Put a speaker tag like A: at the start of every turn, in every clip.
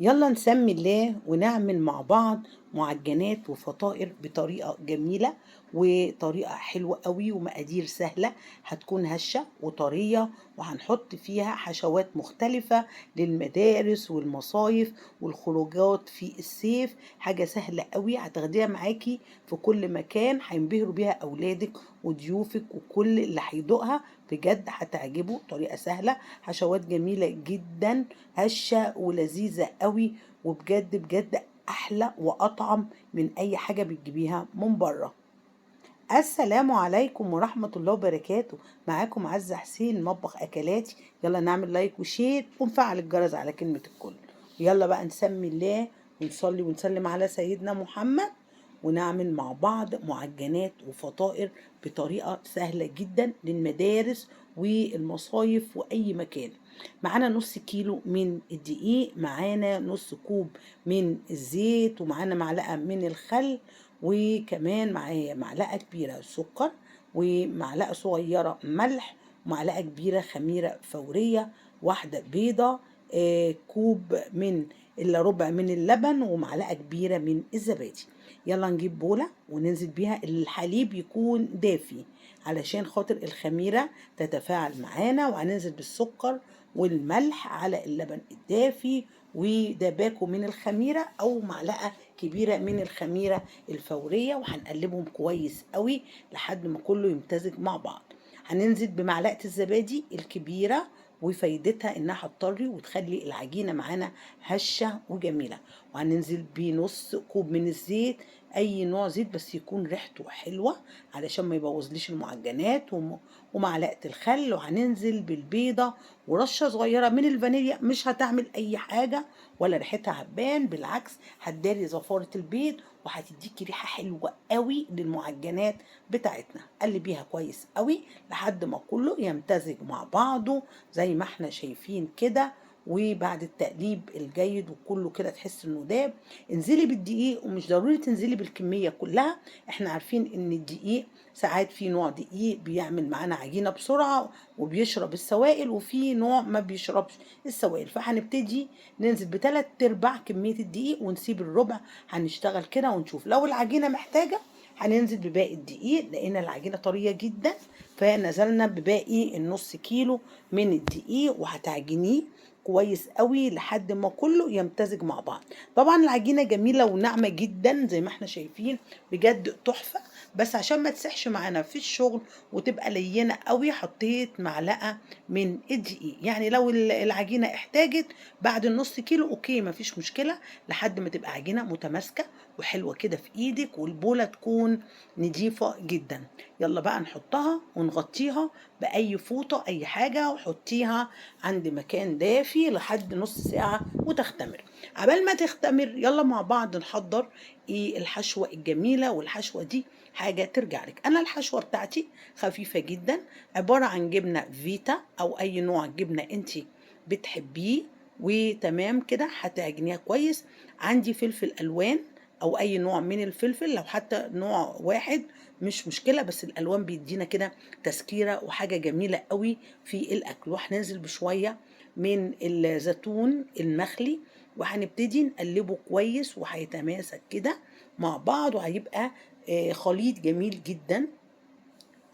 A: يلا نسمي الله ونعمل مع بعض معجنات وفطائر بطريقة جميلة وطريقة حلوة قوي ومقادير سهلة. هتكون هشة وطرية وهنحط فيها حشوات مختلفة للمدارس والمصايف والخروجات في الصيف. حاجة سهلة قوي هتاخديها معاكي في كل مكان، هينبهروا بيها أولادك وضيوفك وكل اللي هيدوقها. بجد هتعجبه، طريقة سهلة، حشوات جميلة جدا، هشة ولذيذة قوي، وبجد بجد احلى واطعم من اي حاجة بتجيبيها من بره. السلام عليكم ورحمة الله وبركاته. معاكم عزة حسين، مطبخ اكلاتي. يلا نعمل لايك وشير ونفعل الجرس على كلمة الكل. يلا بقى نسمي الله ونصلي ونسلم على سيدنا محمد ونعمل مع بعض معجنات وفطائر بطريقة سهلة جدا للمدارس والمصايف وأي مكان. معانا نص كيلو من الدقيق، معانا نص كوب من الزيت، ومعانا معلقة من الخل، وكمان معايا معلقة كبيرة سكر، ومعلقة صغيرة ملح، ومعلقة كبيرة خميرة فورية، واحدة بيضة، كوب من إلا ربع من اللبن، ومعلقة كبيرة من الزبادي. يلا نجيب بولة وننزل بيها، الحليب يكون دافي علشان خاطر الخميرة تتفاعل معانا، وهننزل بالسكر والملح على اللبن الدافي، وده باكو من الخميرة أو معلقة كبيرة من الخميرة الفورية، وهنقلبهم كويس قوي لحد ما كله يمتزج مع بعض. هننزل بمعلقة الزبادي الكبيرة، وفايدتها انها هتطري وتخلي العجينة معانا هشة وجميلة. وهننزل بنص كوب من الزيت، اي نوع زيت بس يكون ريحته حلوة علشان ما يبوظليش المعجنات، ومعلقة الخل. وهننزل بالبيضة ورشة صغيرة من الفانيليا، مش هتعمل اي حاجة ولا ريحتها هتبان، بالعكس هتداري زفارة البيض وهتديكي ريحة حلوة قوي للمعجنات بتاعتنا. قلبيها كويس قوي لحد ما كله يمتزج مع بعضه زي ما احنا شايفين كده. وبعد التقليب الجيد وكله كده تحس انه داب، انزلي بالدقيق، ومش ضروري تنزلي بالكمية كلها. احنا عارفين ان الدقيق ساعات في نوع دقيق بيعمل معانا عجينة بسرعة وبيشرب السوائل، وفي نوع ما بيشربش السوائل. فهنبتدي ننزل بتلات ارباع كمية الدقيق ونسيب الربع. هنشتغل كده ونشوف لو العجينة محتاجة هننزل بباقي الدقيق، لان العجينة طرية جدا، فنزلنا بباقي النص كيلو من الدقيق وهتعجنيه كويس قوي لحد ما كله يمتزج مع بعض. طبعا العجينة جميلة وناعمة جدا زي ما احنا شايفين، بجد تحفة. بس عشان ما تسحش معانا في الشغل وتبقى لينة قوي، حطيت معلقة من الدقيق. يعني لو العجينة احتاجت بعد النص كيلو اوكي، مفيش مشكلة، لحد ما تبقى عجينة متماسكة وحلوة كده في ايدك، والبولة تكون نضيفة جدا. يلا بقى نحطها ونغطيها بأي فوطة أي حاجة، وحطيها عند مكان دافي لحد نص ساعة وتختمر. عبال ما تختمر يلا مع بعض نحضر ايه الحشوة الجميلة. والحشوة دي حاجة ترجع لك. أنا الحشوة بتاعتي خفيفة جدا، عبارة عن جبنة فيتا أو أي نوع جبنة أنت بتحبيه، وتمام كده هتعجنيها كويس. عندي فلفل ألوان او اي نوع من الفلفل، لو حتى نوع واحد مش مشكلة، بس الالوان بيدينا كده تسكيرة وحاجة جميلة قوي في الاكل. وهننزل بشوية من الزيتون المخلي، وهنبتدي نقلبه كويس وهيتماسك كده مع بعض، وهيبقى خليط جميل جدا.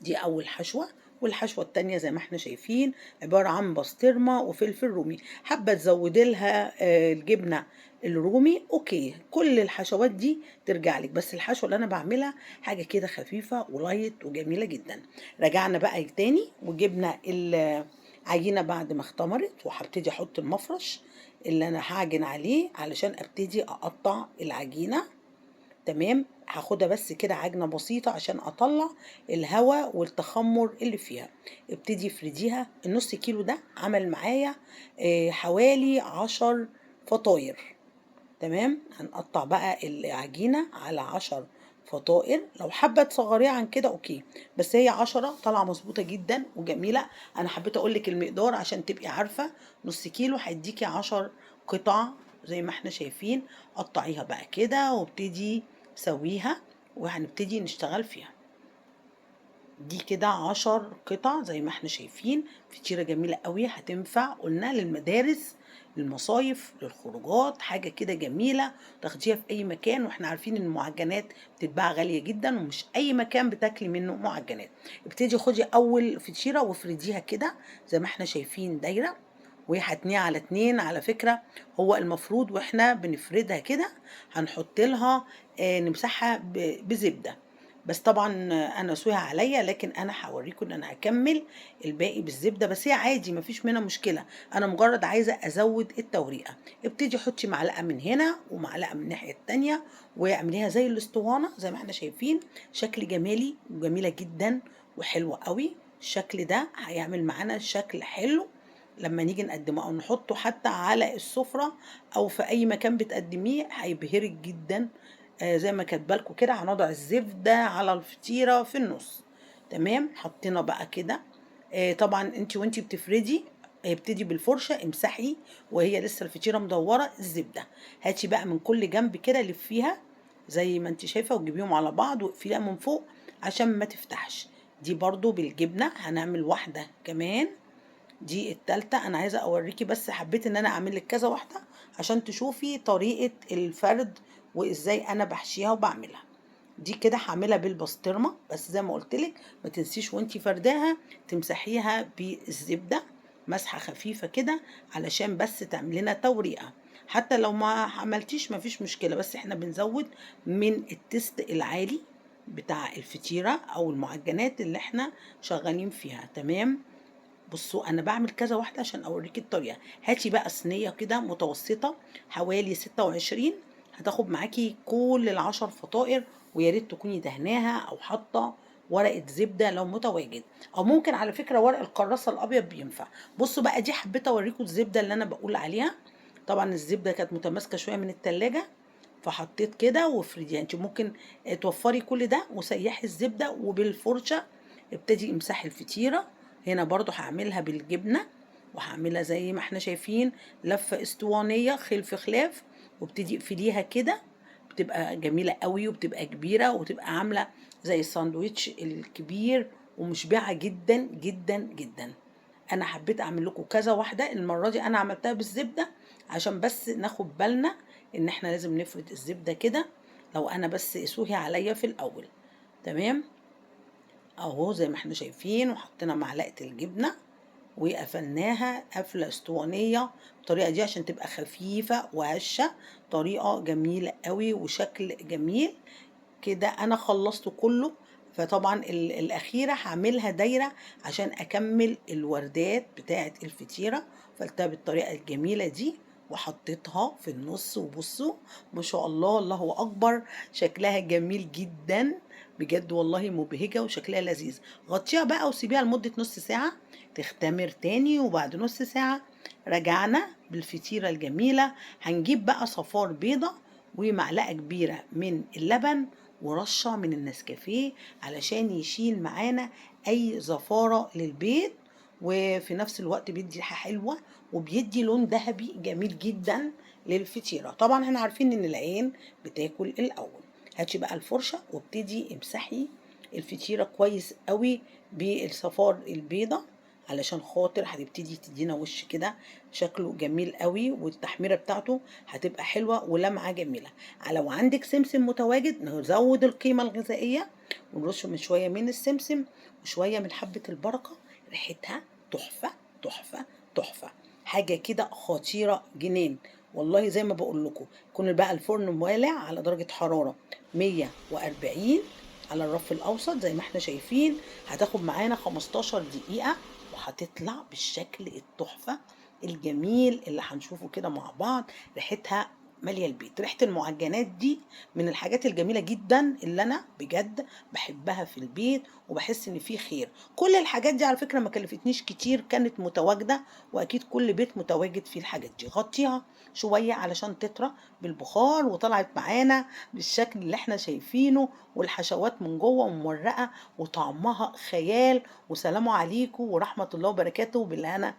A: دي اول حشوة. والحشوة التانية زي ما احنا شايفين عبارة عن بسطرمة وفلفل رومي. حابة تزودي لها الجبنة الرومي اوكي، كل الحشوات دي ترجع لك، بس الحشوة اللي انا بعملها حاجة كده خفيفة ولايت وجميلة جدا. رجعنا بقى تاني وجبنا العجينة بعد ما اختمرت، وهبتدي احط المفرش اللي انا هعجن عليه علشان ابتدي اقطع العجينة. تمام، هاخدها بس كده عجنة بسيطة عشان اطلع الهواء والتخمر اللي فيها. ابتدي افرديها. النص كيلو ده عمل معايا حوالي 10 فطاير. تمام، هنقطع بقى العجينة على 10 فطائر. لو حابة تصغريها عن كده اوكي، بس هي 10 طالعة مظبوطة جدا وجميلة. انا حبيت اقولك المقدار عشان تبقي عارفة، نص كيلو هيديكي 10 قطع زي ما احنا شايفين. قطعيها بقى كده وابتدي سويها وهنبتدي نشتغل فيها. دي كده 10 قطع زي ما احنا شايفين، فطيرة جميلة قوي هتنفع قلنا للمدارس للمصايف، للخروجات، حاجة كده جميلة تاخديها في أي مكان. واحنا عارفين إن المعجنات بتتباع غالية جدا، ومش أي مكان بتاكلي منه معجنات. ابتدي خدي أول فطيرة وافرديها كده زي ما احنا شايفين دايرة، وهي هتنيه على 2 على فكرة. هو المفروض واحنا بنفردها كده هنحط لها نمسحها بزبدة، بس طبعا انا سويها عليا، لكن انا هوريكم ان انا هكمل الباقي بالزبده، بس هي عادي مفيش منها مشكله، انا مجرد عايزه ازود التوريقه. ابتدي حطي معلقه من هنا ومعلقه من الناحيه التانيه، واعمليها زي الاسطوانه زي ما احنا شايفين. شكل جمالي وجميله جدا وحلوه قوي. الشكل ده هيعمل معانا شكل حلو لما نيجي نقدمه او نحطه حتى على السفره او في اي مكان بتقدميه، هيبهرك جدا. زي ما كاتبالكوا كده هنضع الزبدة على الفطيرة في النص. تمام، حطينا بقى كده. طبعا انت وانت بتفردي ابتدي بالفرشة امسحي وهي لسه الفطيرة مدورة الزبدة. هاتي بقى من كل جنب كده لفيها زي ما انت شايفة وتجيبيهم على بعض واقفليها من فوق عشان ما تفتحش. دي برضو بالجبنة، هنعمل واحدة كمان. دي التالتة. انا عايزة اوريكي، بس حبيت ان انا اعمل لك كذا واحدة عشان تشوفي طريقة الفرد وازاي انا بحشيها وبعملها. دي كده هعملها بالبسطرمة، بس زي ما قلتلك ما تنسيش وانتي فرداها تمسحيها بالزبدة مسحة خفيفة كده علشان بس تعمل لنا توريقة. حتى لو ما عملتيش مفيش مشكلة، بس احنا بنزود من التست العالي بتاع الفطيرة او المعجنات اللي احنا شغالين فيها. تمام، بصوا انا بعمل كذا واحده عشان اوريكي الطريقه. هاتي بقى صينيه كده متوسطه حوالي 26، هتاخد معاكي كل العشر فطائر، ويا ريت تكوني دهناها او حاطه ورقه زبده لو متواجد، او ممكن على فكره ورق الكراسه الابيض بينفع. بصوا بقى دي حبيت اوريكم الزبده اللي انا بقول عليها. طبعا الزبده كانت متماسكه شويه من التلاجة، فحطيت كده وافرديها. انت ممكن توفري كل ده وسيحي الزبده وبالفرشه ابتدي امسحي الفطيره. هنا برضو هعملها بالجبنة، وهعملها زي ما احنا شايفين لفة اسطوانية خلف خلاف، وابتدي اقفليها كده. بتبقى جميلة قوي وبتبقى كبيرة وتبقى عاملة زي الساندوتش الكبير ومشبعة جدا جدا جدا. انا حبيت اعمل لكم كذا واحدة. المرة دي انا عملتها بالزبدة عشان بس ناخد بالنا ان احنا لازم نفرد الزبدة كده لو انا بس اسوهي عليا في الاول. تمام اهو زي ما احنا شايفين، وحطينا معلقة الجبنة وقفلناها قفلة اسطوانية بالطريقة دي عشان تبقى خفيفة وهشة. طريقة جميلة قوي وشكل جميل كده. انا خلصت كله، فطبعا الاخيرة هعملها دايرة عشان اكمل الوردات بتاعة الفطيرة. فلتها بالطريقة الجميلة دي وحطيتها في النص، وبصوا ما شاء الله الله اكبر، شكلها جميل جدا بجد والله، مبهجة وشكلها لذيذ. غطيها بقى وسيبيها لمدة نص ساعة تختمر تاني، وبعد نص ساعة رجعنا بالفطيرة الجميلة. هنجيب بقى صفار بيضة ومعلقة كبيرة من اللبن ورشة من النسكافيه علشان يشيل معانا أي زفارة للبيض، وفي نفس الوقت بيدي ريحة حلوة وبيدي لون ذهبي جميل جدا للفطيرة. طبعا احنا عارفين ان العين بتاكل الأول. هاتي بقى الفرشة وابتدي امسحي الفطيرة كويس قوي بالصفار البيضة علشان خاطر هتبتدي تدينا وش كده شكله جميل قوي، والتحميرة بتاعته هتبقى حلوة ولمعة جميلة. لو عندك سمسم متواجد نزود القيمة الغذائية ونرش من شوية من السمسم وشوية من حبة البركة. ريحتها تحفة تحفة تحفة، حاجة كده خطيرة جنان والله. زي ما بقول لكم يكون بقى الفرن مولع على درجة حرارة 140 على الرف الأوسط زي ما احنا شايفين. هتاخد معانا 15 دقيقة وهتطلع بالشكل التحفة الجميل اللي هنشوفه كده مع بعض. ريحتها مالية البيت. ريحة المعجنات دي من الحاجات الجميلة جدا اللي أنا بجد بحبها في البيت، وبحس إن فيه خير. كل الحاجات دي على فكرة ما كلفتنيش كتير، كانت متواجدة، وأكيد كل بيت متواجد فيه الحاجات دي. غطيها شوية علشان تطرى بالبخار، وطلعت معانا بالشكل اللي احنا شايفينه، والحشوات من جوه ومورقة وطعمها خيال. وسلام عليكم ورحمة الله وبركاته، بالهنا